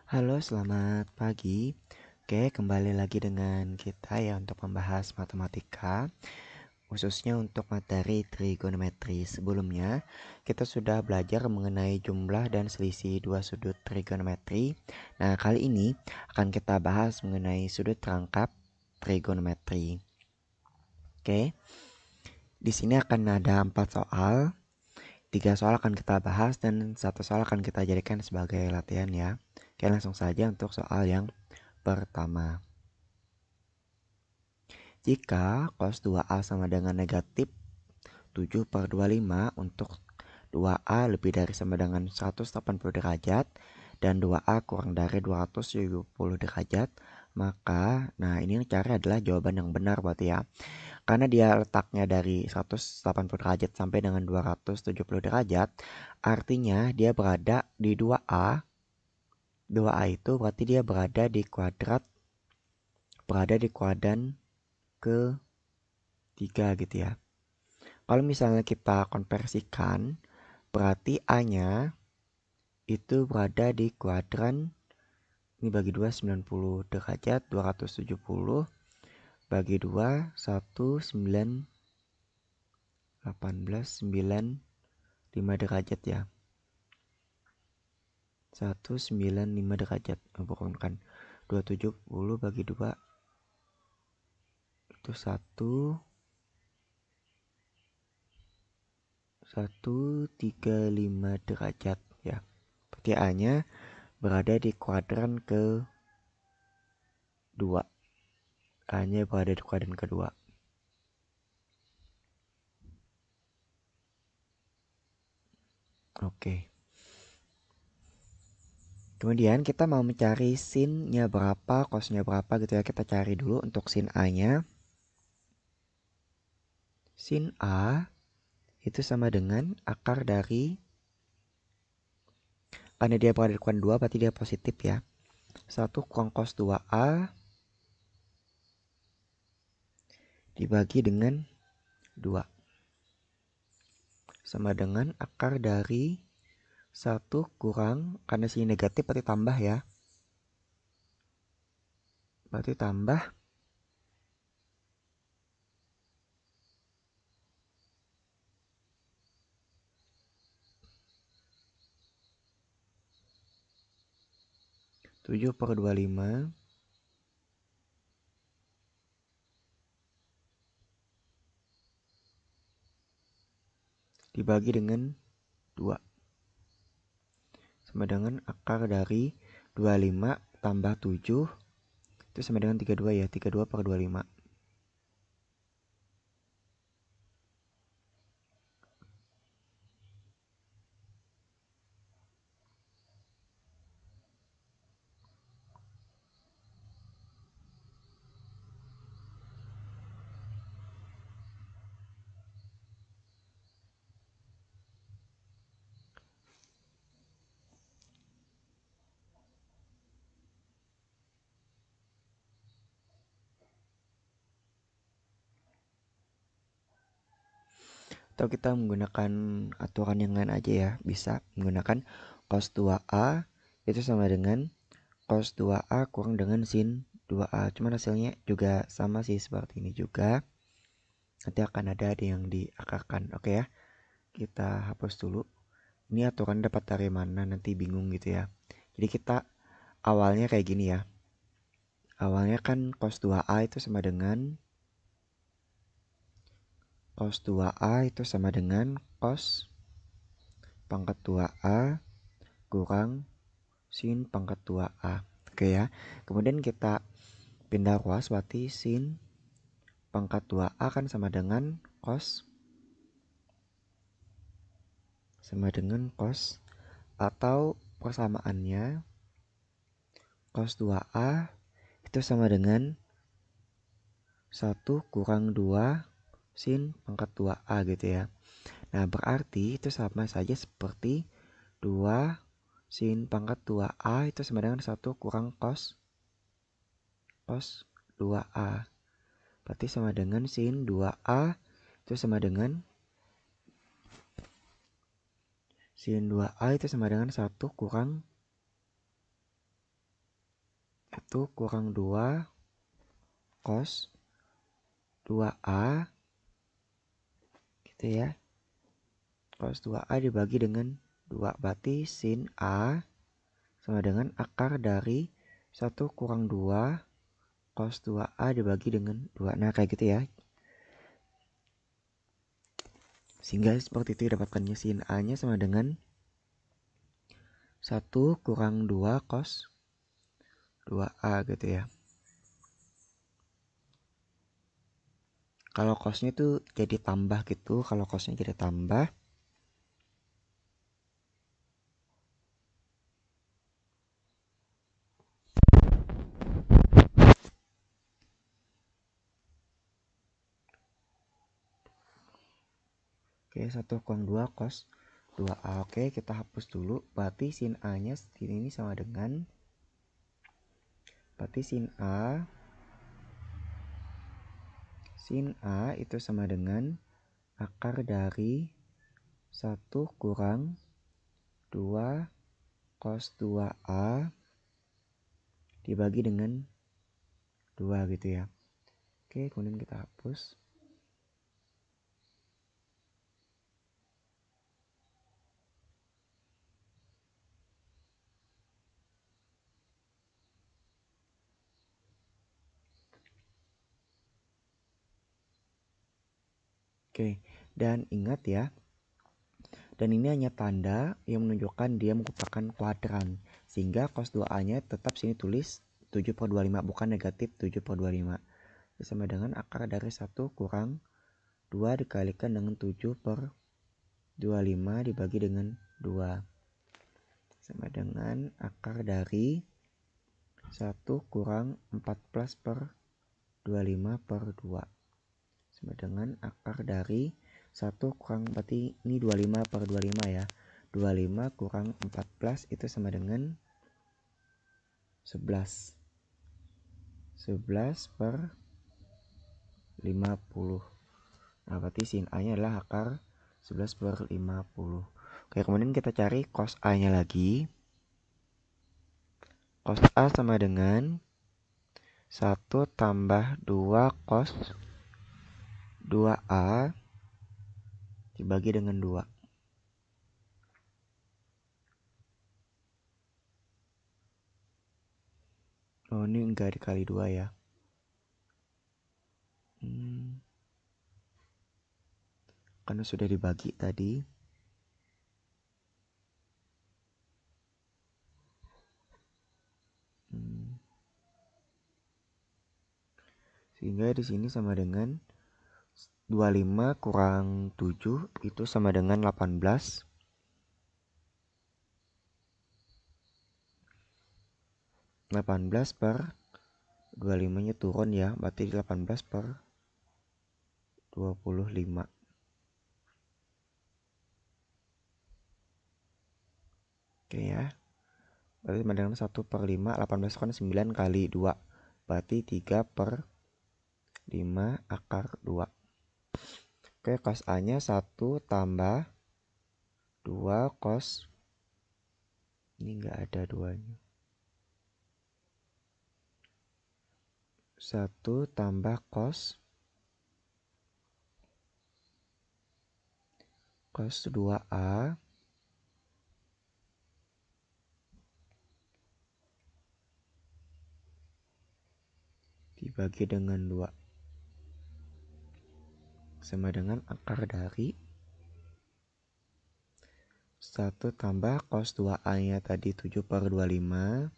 Halo, selamat pagi. Oke, kembali lagi dengan kita ya untuk membahas matematika, khususnya untuk materi trigonometri. Sebelumnya, kita sudah belajar mengenai jumlah dan selisih dua sudut trigonometri. Nah, kali ini akan kita bahas mengenai sudut rangkap trigonometri. Oke, di sini akan ada 4 soal. 3 soal akan kita bahas dan 1 soal akan kita jadikan sebagai latihan ya. Oke, langsung saja untuk soal yang pertama. Jika cos 2A sama dengan negatif 7/25 untuk 2A lebih dari sama dengan 180 derajat dan 2A kurang dari 270 derajat, maka nah ini cari adalah jawaban yang benar berarti ya. Karena dia letaknya dari 180 derajat sampai dengan 270 derajat, artinya dia berada di 2A. 2A itu berarti dia berada di kuadran ke 3 gitu ya. Kalau misalnya kita konversikan, berarti A-nya itu berada di kuadran, ini bagi 2 90 derajat, 270 bagi 2 1 9 18 95 derajat ya. 195 derajat. Bukan 270 bagi 2 itu 135 derajat ya. Berarti A-nya berada di kuadran ke 2. A-nya berada di kuadran kedua. Oke. Kemudian kita mau mencari sin-nya berapa, cos-nya berapa gitu ya. Kita cari dulu untuk sin A-nya. Sin A itu sama dengan akar dari, karena dia berada di kuadran 2 berarti dia positif ya. 1 kurang cos 2A dibagi dengan 2. Sama dengan akar dari 1 kurang, karena sini negatif berarti tambah ya. Berarti tambah 7/25 dibagi dengan 2. Sama dengan akar dari 25 tambah 7 itu sama dengan 32 ya. 32/25. Atau kita menggunakan aturan yang lain aja ya. Bisa menggunakan cos 2A itu sama dengan cos 2A kurang dengan sin 2A. Cuman hasilnya juga sama sih seperti ini juga. Nanti akan ada yang diakarkan. Oke ya. Kita hapus dulu. Ini aturan dapat dari mana, nanti bingung gitu ya. Jadi kita awalnya kayak gini ya. Awalnya kan cos 2A itu sama dengan cos 2A itu sama dengan cos pangkat 2A kurang sin pangkat 2A. Oke ya. Kemudian kita pindah ruas, berarti sin pangkat 2A kan sama dengan cos atau persamaannya cos 2A itu sama dengan 1 kurang 2 sin pangkat 2A gitu ya. Nah, berarti itu sama saja seperti 2 sin pangkat 2A itu sama dengan 1 kurang cos 2A. Berarti sama dengan sin 2A itu sama dengan sin 2A itu sama dengan 1 kurang 1 kurang 2 cos 2A gitu ya. Cos 2A dibagi dengan 2, berarti sin A sama dengan akar dari 1 kurang 2 cos 2A dibagi dengan 2. Nah kayak gitu ya. Sehingga seperti itu dapatkannya sin A nya sama dengan 1 kurang 2 cos 2A gitu ya. Kalau cosnya itu jadi tambah gitu, kalau cosnya jadi tambah. Oke, 1 kurang 2 cos 2A. Oke, kita hapus dulu. Berarti sin A nya ini sama dengan, berarti sin A itu sama dengan akar dari 1 kurang 2 cos 2A dibagi dengan 2 gitu ya. Oke, kemudian kita hapus. Oke, dan ingat ya, dan ini hanya tanda yang menunjukkan dia merupakan kuadran, sehingga cos 2A nya tetap sini tulis 7/25, bukan negatif 7/25. Sama dengan akar dari 1 kurang 2 dikalikan dengan 7/25 dibagi dengan 2. Sama dengan akar dari 1 kurang 14/25/2. Sama dengan akar dari 1 kurang, berarti ini 25/25 ya. 25 kurang 14 itu sama dengan 11. 11/50. Nah, berarti sin A nya adalah akar 11/50. Oke, kemudian kita cari cos A nya lagi. Cos A sama dengan 1 tambah 2 cos 2A dibagi dengan 2. Oh, ini enggak dikali 2 ya. Karena sudah dibagi tadi. Sehingga di sini sama dengan 25 kurang 7 itu sama dengan 18. 18/25 nya turun ya, berarti 18/25. Oke ya, berarti sama dengan 1/5. 18 kan 9 kali 2, berarti 3/5 akar 2. Oke, cos A nya 1 tambah 2 cos, ini enggak ada 2 nya, 1 tambah cos 2A dibagi dengan 2 sama dengan akar dari 1 tambah cos 2A nya tadi 7/25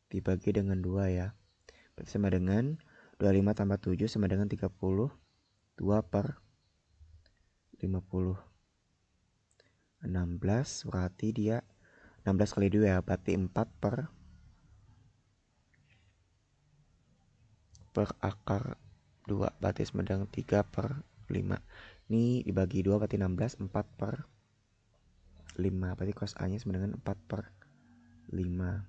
dibagi dengan 2 ya. Berarti sama dengan 25 tambah 7 sama dengan 30. 2/50. 16, berarti dia 16 kali 2 ya, berarti 4 per akar 2, berarti sama dengan 3/5. Ini dibagi 2 berarti 16, 4/5, berarti cos A nya sama dengan 4/5.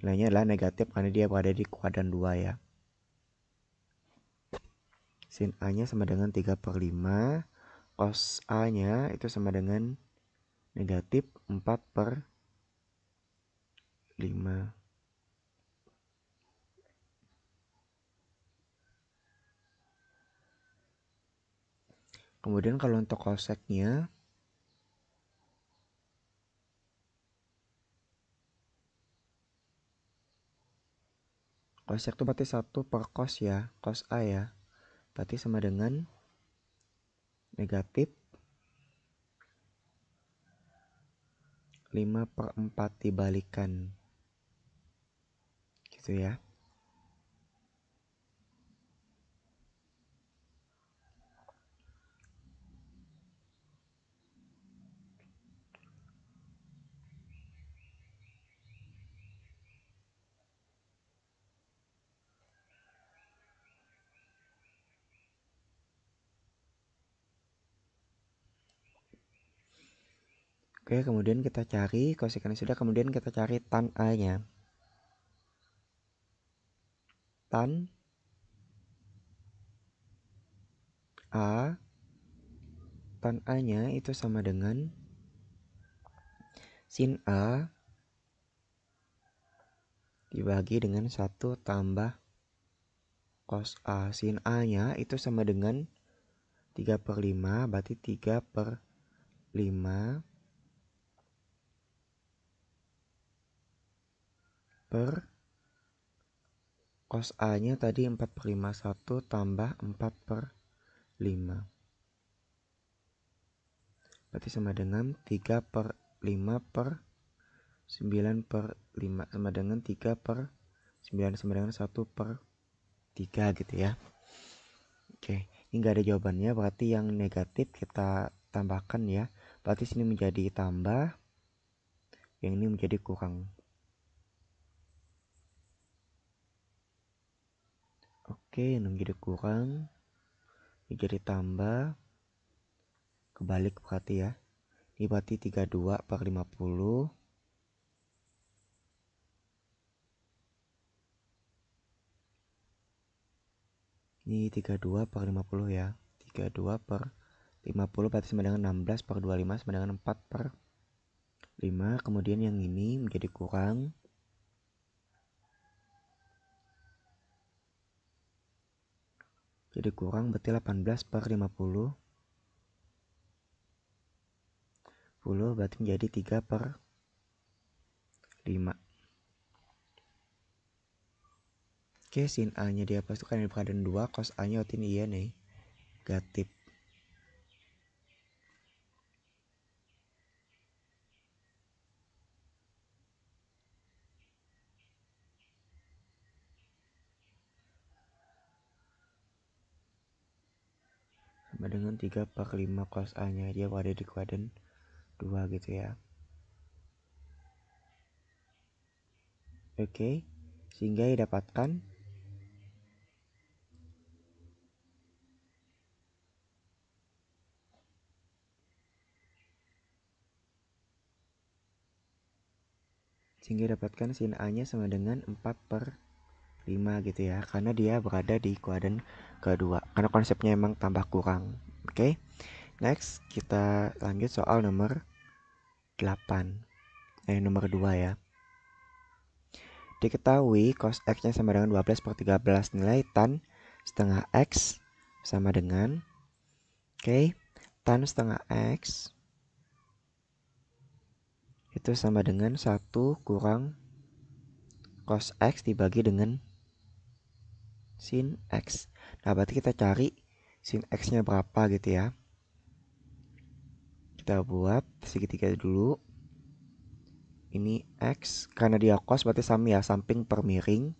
Nilainya adalah negatif karena dia berada di kuadran 2 ya. Sin A nya sama dengan 3/5. Cos A nya itu sama dengan negatif 4/5. 5. Kemudian kalau untuk koseknya, kosek itu berarti 1 per cos ya, cos A ya. Berarti sama dengan negatif 5/4 dibalikan. Gitu ya. Oke, kemudian kita cari kosekannya sudah, kemudian kita cari tan A-nya. Tan A, tan A-nya itu sama dengan sin A dibagi dengan 1 tambah cos A. Sin A-nya itu sama dengan 3/5, berarti 3/5 per cos A-nya tadi 4/5, 1 tambah 4/5. Berarti sama dengan 3/5 per 9/5 sama dengan 3/9 sama dengan 1/3 gitu ya. Oke, ini nggak ada jawabannya, berarti yang negatif kita tambahkan ya. Berarti sini menjadi tambah, yang ini menjadi kurang. Oke, ini menjadi kurang, ini jadi tambah, kebalik berarti ya. Ini berarti 32/50. Ini 32/50 ya. 32/50 berarti sama dengan 16/25 sama dengan 4/5. Kemudian yang ini menjadi kurang. Jadi kurang berarti 18/50. 10 berarti menjadi 3/5. Oke, sin A-nya dihapus itu kan di pangkatan 2, cos A-nya waktu ini iya nih. Negatif. Sama dengan 3/5 cos A-nya, dia berada di kuadran 2 gitu ya. Oke, sehingga didapatkan sin A-nya sama dengan 4/5 gitu ya, karena dia berada di kuadran kedua, karena konsepnya emang tambah kurang. Oke, next kita lanjut soal nomor 8. Nomor 2 ya. Diketahui cos X-nya sama dengan 12/13. Nilai tan setengah X sama dengan, tan setengah X itu sama dengan 1 kurang cos X dibagi dengan sin X. Nah, berarti kita cari sin X-nya berapa gitu ya. Kita buat segitiga dulu. Ini X, karena dia cos berarti sama ya, samping per miring.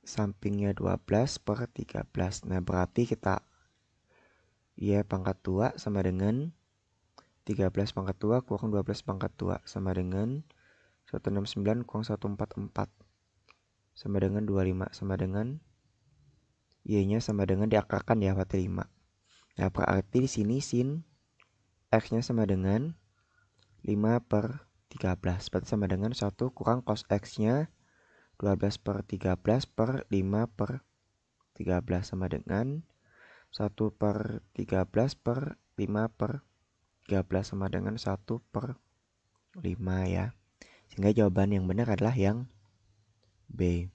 Sampingnya 12/13. Nah, berarti kita Y pangkat 2 sama dengan 13 pangkat 2 kurang 12 pangkat 2 sama dengan 169 kurang 144 sama dengan 25 sama dengan Y-nya sama dengan diakarkan ya, berarti 5. Nah, berarti di sini sin X-nya sama dengan 5/13. Berarti sama dengan 1 kurang cos X-nya 12/13 per 5/13 sama dengan 1/13 per 5/13 sama dengan 1/5 ya. Sehingga jawaban yang benar adalah yang B.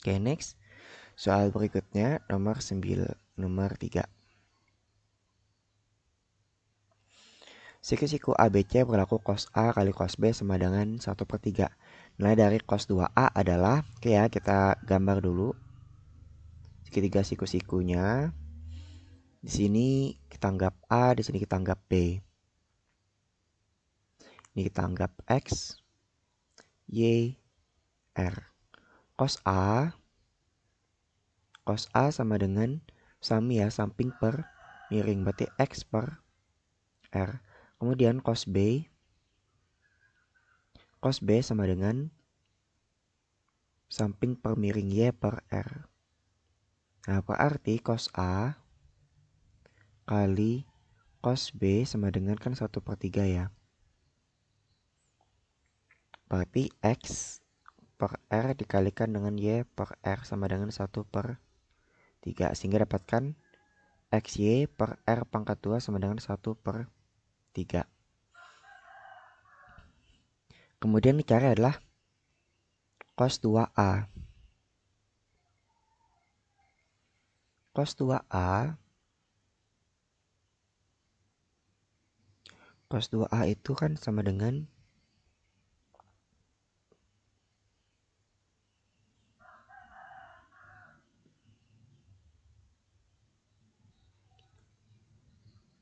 Oke, next. Soal berikutnya nomor 3. Siku-siku ABC berlaku cos A kali cos B sama dengan 1/3. Nilai dari cos 2A adalah, oke ya, kita gambar dulu segitiga siku-sikunya. Di sini kita anggap A, di sini kita anggap B. Ini kita anggap X, Y, R. Cos A sama dengan sami ya, samping per miring, berarti X per R. Kemudian cos B sama dengan samping per miring Y per R. Nah, berarti cos A kali cos B sama dengan kan 1/3 ya. Berarti X per R dikalikan dengan Y per R sama dengan 1/3. Sehingga dapatkan XY per R pangkat 2 sama dengan 1/3. Kemudian dicari adalah cos 2A. Cos 2A itu kan sama dengan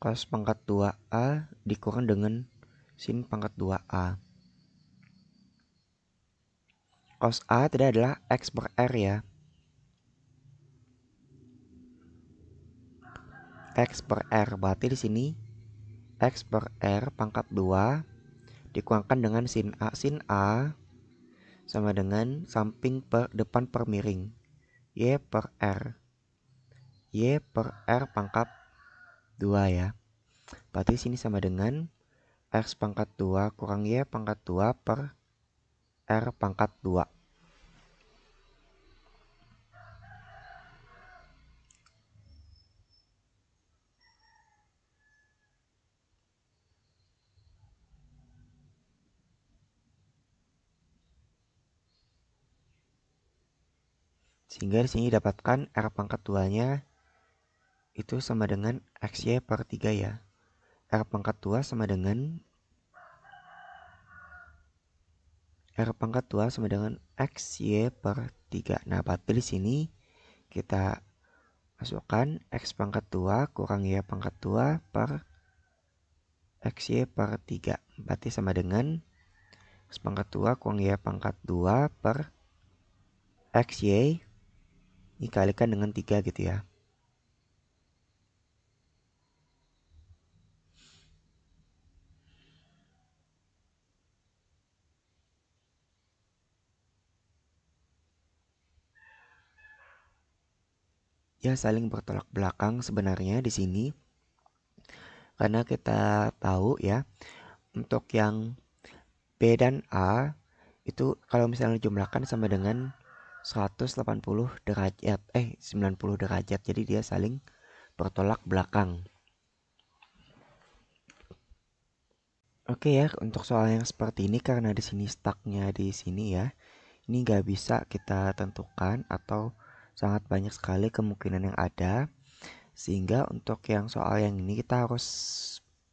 cos pangkat 2A dikurang dengan sin pangkat 2A. Cos A tidak adalah X per R ya. X per R, berarti di sini X per R pangkat 2 dikurangkan dengan sin A. Sin A sama dengan samping per depan per miring. Y per R. Y per R pangkat 2 ya. Berarti sini sama dengan X pangkat 2 kurang Y pangkat 2 per R pangkat 2. Sehingga di sini dapatkan R pangkat 2-nya itu sama dengan XY per 3 ya. R pangkat 2 sama dengan XY per 3. Nah, berarti di sini kita masukkan X pangkat 2 kurang Y pangkat 2 per XY per 3. Berarti sama dengan X pangkat 2 kurang Y pangkat 2 per XY dikalikan dengan 3 gitu ya. Ya, saling bertolak belakang sebenarnya di sini. Karena kita tahu ya, untuk yang B dan A itu kalau misalnya dijumlahkan sama dengan 180 derajat, 90 derajat. Jadi dia saling bertolak belakang. Oke ya, untuk soal yang seperti ini karena di sini stucknya di sini ya. Ini nggak bisa kita tentukan atau sangat banyak sekali kemungkinan yang ada. Sehingga untuk yang soal yang ini kita harus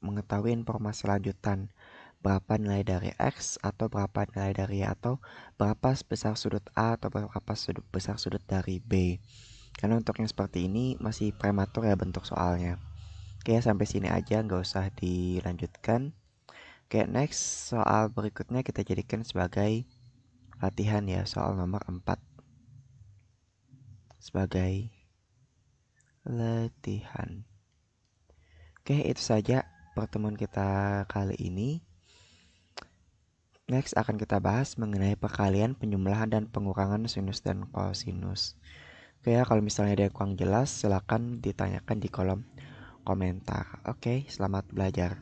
mengetahui informasi lanjutan. Berapa nilai dari X atau berapa nilai dari Y atau berapa besar sudut A atau berapa besar sudut dari B. Karena untuk yang seperti ini masih prematur ya bentuk soalnya. Oke, sampai sini aja, nggak usah dilanjutkan. Oke, next soal berikutnya kita jadikan sebagai latihan ya, soal nomor 4 sebagai latihan. Oke, itu saja pertemuan kita kali ini. Next akan kita bahas mengenai perkalian, penjumlahan, dan pengurangan sinus dan kosinus. Oke ya, kalau misalnya ada yang kurang jelas, silakan ditanyakan di kolom komentar. Oke, selamat belajar.